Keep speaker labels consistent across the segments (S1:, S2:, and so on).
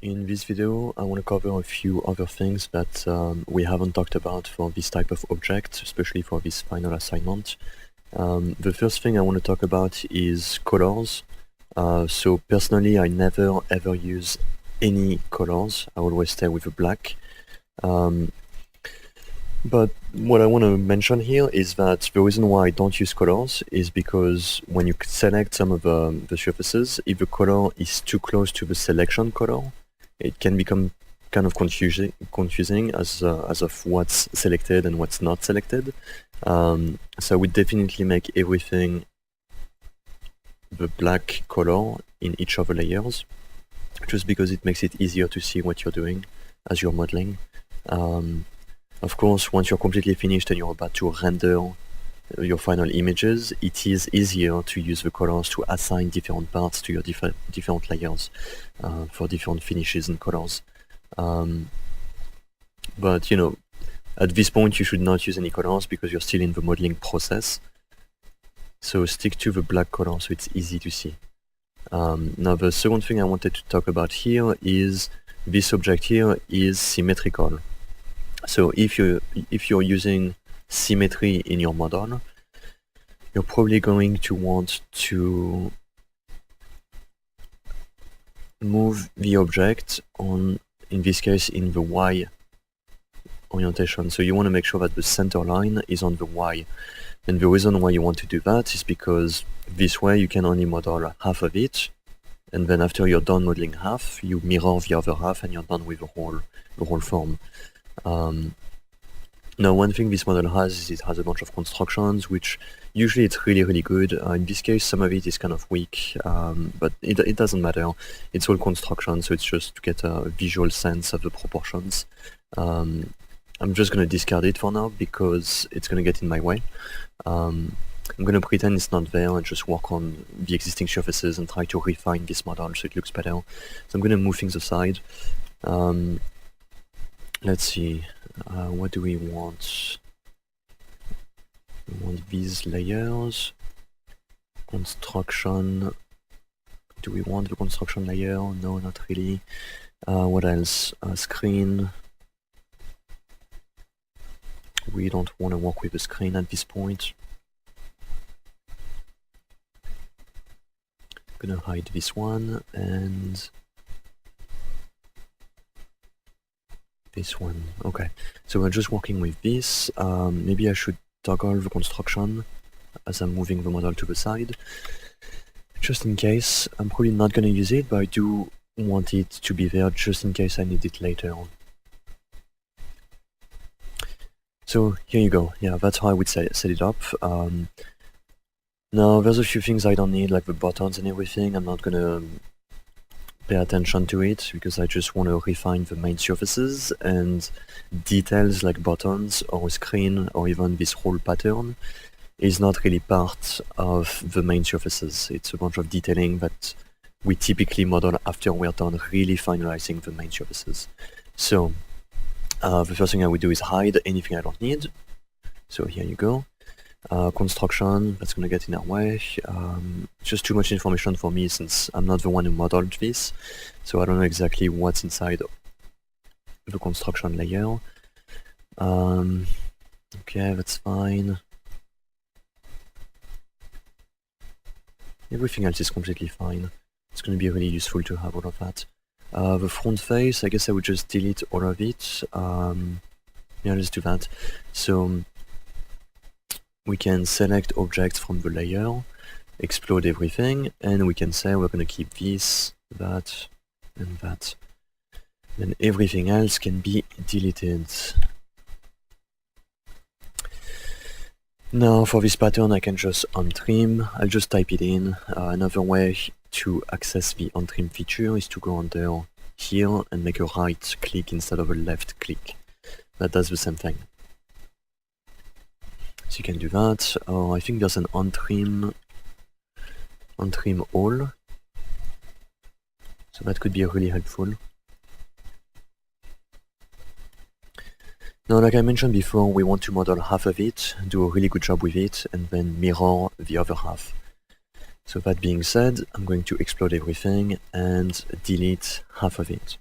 S1: In this video, I want to cover a few other things that we haven't talked about for this type of object, especially for this final assignment. The first thing I want to talk about is colors. So personally, I never ever use any colors. I always stay with the black. But what I want to mention here is that the reason why I don't use colors is because when you select some of the surfaces, if the color is too close to the selection color, it can become kind of confusing as of what's selected and what's not selected. So we definitely make everything the black color in each of the layers, just because it makes it easier to see what you're doing as you're modeling. Of course, once you're completely finished and you're about to render your final images, it is easier to use the colors to assign different parts to your different layers for different finishes and colors. But you know, at this point you should not use any colors because you're still in the modeling process. So stick to the black color so it's easy to see. Now the second thing I wanted to talk about here is this object here is symmetrical. So if you're using symmetry in your model, you're probably going to want to move the object on, in this case, in the Y orientation. So you want to make sure that the center line is on the Y. And the reason why you want to do that is because this way you can only model half of it, and then after you're done modeling half, you mirror the other half and you're done with the whole form. Now one thing this model has is it has a bunch of constructions, which usually it's really good. In this case some of it is kind of weak, but it doesn't matter. It's all construction, so it's just to get a visual sense of the proportions. I'm just going to discard it for now because it's going to get in my way. I'm going to pretend it's not there and just work on the existing surfaces and try to refine this model so it looks better. So I'm going to move things aside. Let's see, what do we want? We want these layers. Construction. Do we want the construction layer? No, not really. What else? Screen. We don't want to work with the screen at this point. I'm gonna hide this one and this one. Okay, so we're just working with this. Maybe I should toggle the construction as I'm moving the model to the side, just in case. I'm probably not going to use it, but I do want it to be there just in case I need it later on. So here you go. Yeah, that's how I would set it up. Now there's a few things I don't need, like the buttons and everything. I'm not going to pay attention to it because I just want to refine the main surfaces, and details like buttons or a screen or even this whole pattern is not really part of the main surfaces. It's a bunch of detailing that we typically model after we're done really finalizing the main surfaces. So the first thing I would do is hide anything I don't need. So here you go. Construction, that's going to get in our way. Just too much information for me since I'm not the one who modeled this, so I don't know exactly what's inside the construction layer. Okay, that's fine. Everything else is completely fine. It's going to be really useful to have all of that. The front face, I guess I would just delete all of it. Yeah, let's do that. So we can select objects from the layer, explode everything, and we can say we're going to keep this, that, and that. Then everything else can be deleted. Now for this pattern I can just untrim. I'll just type it in. Another way to access the untrim feature is to go under here and make a right click instead of a left click. That does the same thing. So you can do that. I think there's an untrim all. So that could be really helpful. Now, like I mentioned before, we want to model half of it, do a really good job with it, and then mirror the other half. So that being said, I'm going to explode everything and delete half of it.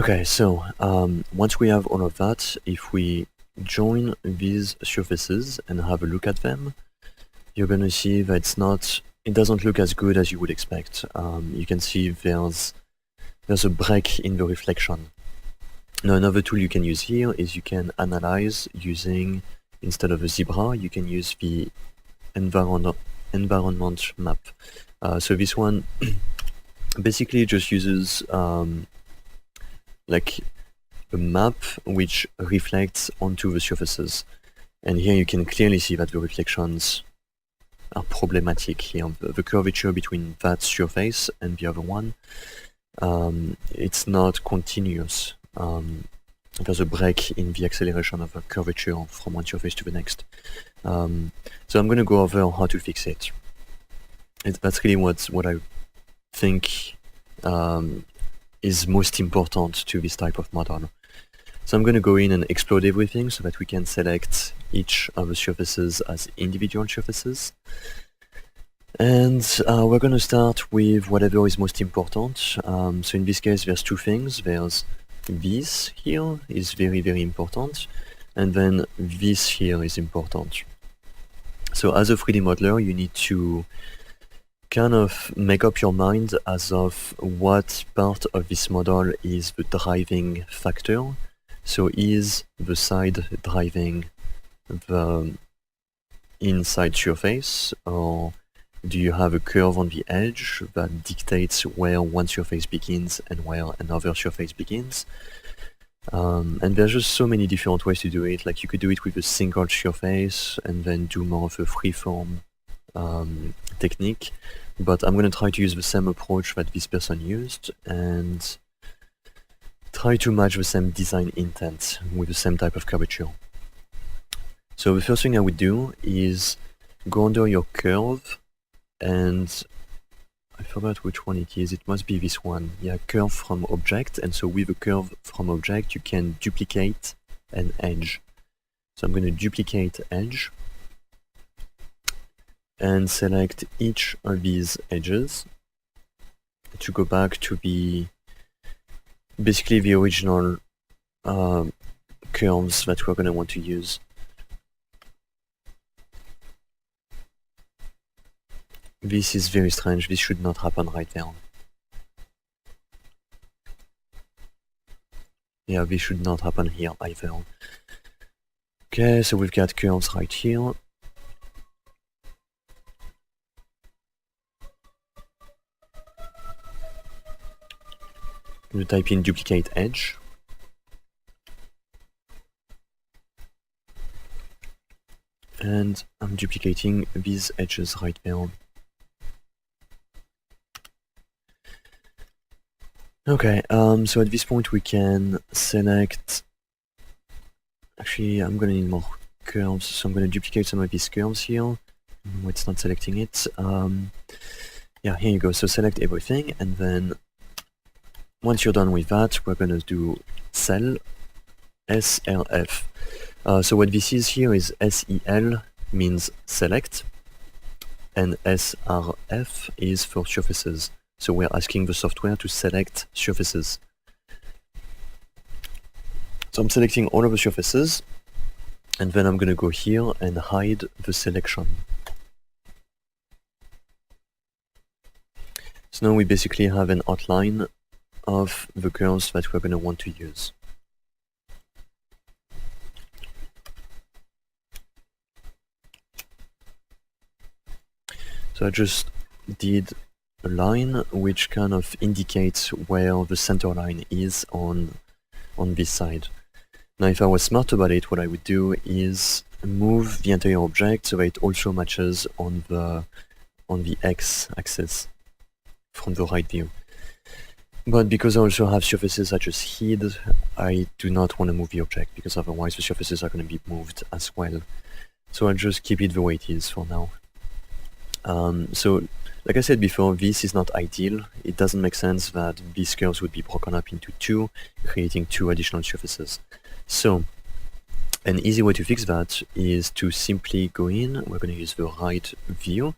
S1: Okay, so once we have all of that, if we join these surfaces and have a look at them, you're gonna see that it doesn't look as good as you would expect. You can see there's a break in the reflection. Now another tool you can use here is you can analyze using, instead of a zebra, you can use the environment map. So this one basically just uses like a map which reflects onto the surfaces. And here you can clearly see that the reflections are problematic here. The curvature between that surface and the other one, it's not continuous. There's a break in the acceleration of the curvature from one surface to the next. So I'm going to go over how to fix it. That's really what I think is most important to this type of model. So I'm going to go in and explode everything so that we can select each of the surfaces as individual surfaces. And we're going to start with whatever is most important. So in this case, there's two things. There's this here is very, very important. And then this here is important. So as a 3D modeler, you need to kind of make up your mind as of what part of this model is the driving factor. So is the side driving the inside surface, or do you have a curve on the edge that dictates where one surface begins and where another surface begins? And there's just so many different ways to do it. Like you could do it with a single surface and then do more of a freeform technique. But I'm going to try to use the same approach that this person used and try to match the same design intent with the same type of curvature. So the first thing I would do is go under your curve, and I forgot which one it is. It must be this one. Yeah, curve from object. And so with a curve from object, you can duplicate an edge. So I'm going to duplicate edge and select each of these edges to go back to basically the original curves that we're going to want to use. This is very strange. This should not happen right there. Yeah, this should not happen here either. Okay, so we've got curves right here. I'm going to type in duplicate edge. And I'm duplicating these edges right there. Okay, so at this point we can select, actually I'm gonna need more curves, so I'm gonna duplicate some of these curves here. No, it's not selecting it. Yeah, here you go, so select everything, and then once you're done with that, we're gonna do cell SRF. So what this is here is SEL means select, and SRF is for surfaces. So we're asking the software to select surfaces. So I'm selecting all of the surfaces, and then I'm going to go here and hide the selection. So now we basically have an outline of the curves that we're going to want to use. So I just did a line which kind of indicates where the center line is on this side. Now if I was smart about it, what I would do is move the entire object so that it also matches on the x-axis from the right view. But because I also have surfaces that just hid, I do not want to move the object, because otherwise the surfaces are going to be moved as well. So I'll just keep it the way it is for now. So like I said before, this is not ideal. It doesn't make sense that these curves would be broken up into two, creating two additional surfaces. So an easy way to fix that is to simply go in. We're going to use the right view,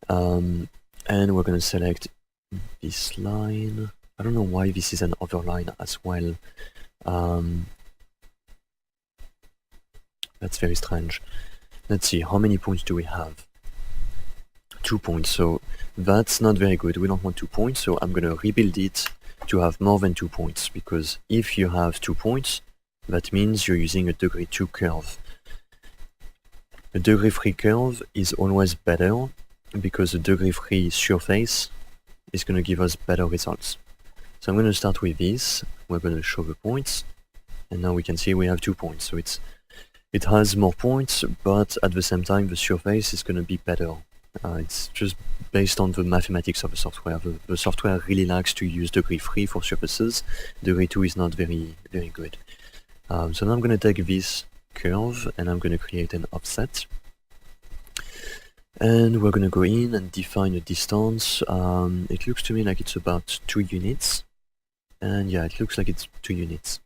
S1: and we're going to select this line. I don't know why this is an overline as well. That's very strange. Let's see, how many points do we have? 2 points, so that's not very good. We don't want 2 points, so I'm gonna rebuild it to have more than 2 points, because if you have 2 points, that means you're using a degree 2 curve. A degree 3 curve is always better, because a degree 3 surface is gonna give us better results. So I'm gonna start with this, we're gonna show the points, and now we can see we have 2 points, so it has more points, but at the same time the surface is gonna be better. It's just based on the mathematics of the software. The software really likes to use degree 3 for surfaces. Degree 2 is not very good. So now I'm going to take this curve and I'm going to create an offset. And we're going to go in and define a distance. It looks to me like it's about 2 units. And yeah, it looks like it's 2 units.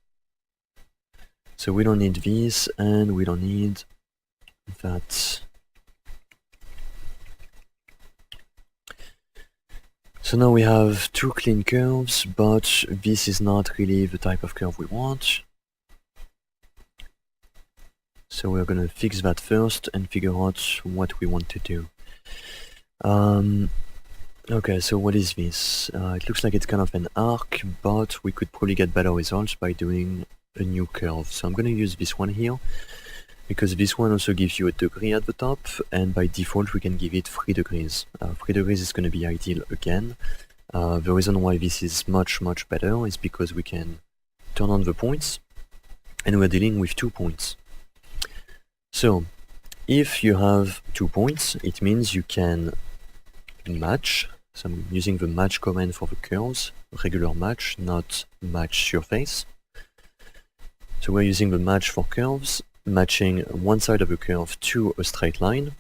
S1: So we don't need this and we don't need that. So now we have 2 clean curves, but this is not really the type of curve we want. So we're gonna fix that first and figure out what we want to do. Okay, so what is this? It looks like it's kind of an arc, but we could probably get better results by doing a new curve. So I'm gonna use this one here, because this one also gives you a degree at the top, and by default we can give it 3 degrees. 3 degrees is going to be ideal again. The reason why this is much better is because we can turn on the points, and we're dealing with 2 points. So, if you have 2 points, it means you can match. So I'm using the match command for the curves, regular match, not match surface. So we're using the match for curves, matching one side of a curve to a straight line.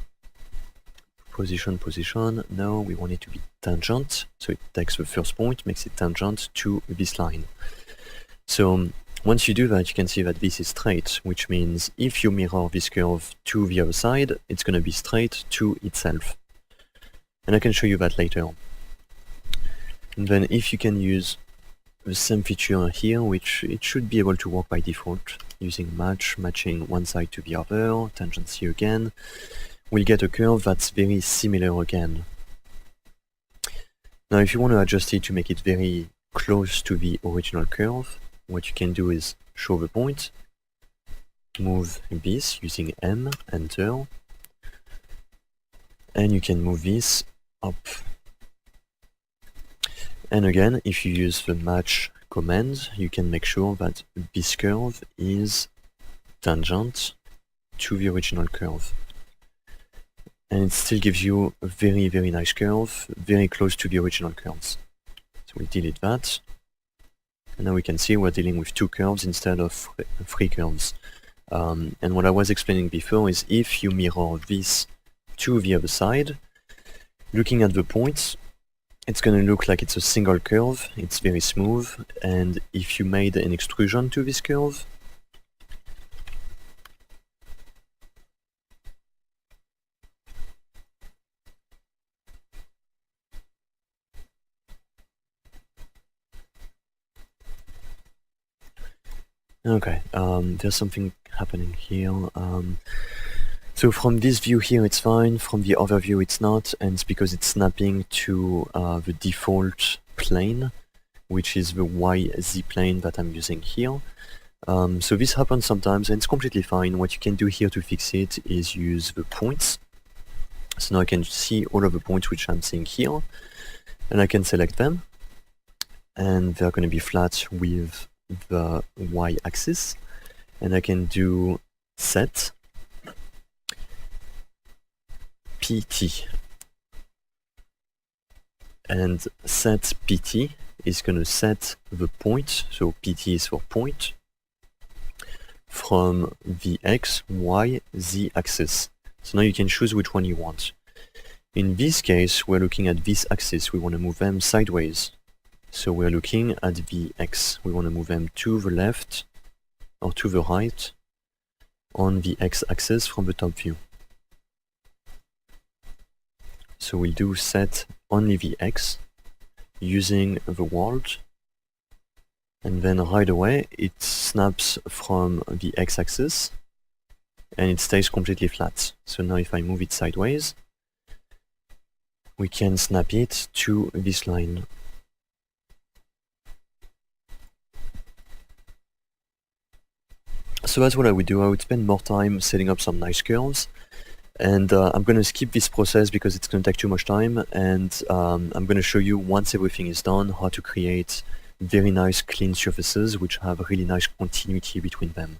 S1: Position, no, we want it to be tangent, so it takes the first point, makes it tangent to this line. So once you do that, you can see that this is straight, which means if you mirror this curve to the other side, it's going to be straight to itself. And I can show you that later. And then if you can use the same feature here, which it should be able to work by default, using matching one side to the other, tangency again, we'll get a curve that's very similar again. Now if you want to adjust it to make it very close to the original curve, what you can do is show the point, move this using M, enter, and you can move this up. And again, if you use the match command, you can make sure that this curve is tangent to the original curve. And it still gives you a very nice curve, very close to the original curves. So we delete that. And now we can see we're dealing with 2 curves instead of 3 curves. And what I was explaining before is if you mirror this to the other side, looking at the points, it's going to look like it's a single curve, it's very smooth, and if you made an extrusion to this curve, okay, there's something happening here. So from this view here it's fine, from the other view it's not, and it's because it's snapping to the default plane, which is the YZ plane that I'm using here. So this happens sometimes and it's completely fine. What you can do here to fix it is use the points. So now I can see all of the points which I'm seeing here, and I can select them, and they're going to be flat with the y-axis, and I can do set PT, and set PT is going to set the point, so PT is for point, from the x, y, z axis. So now you can choose which one you want. In this case, we're looking at this axis, we want to move them sideways. So we're looking at the x, we want to move them to the left or to the right on the x-axis from the top view. So we'll do set only the x using the world And then right away it snaps from the x-axis and it stays completely flat. So now if I move it sideways, we can snap it to this line. So that's what I would do. I would spend more time setting up some nice curves, and I'm going to skip this process because it's going to take too much time, and I'm going to show you, once everything is done, how to create very nice clean surfaces which have a really nice continuity between them.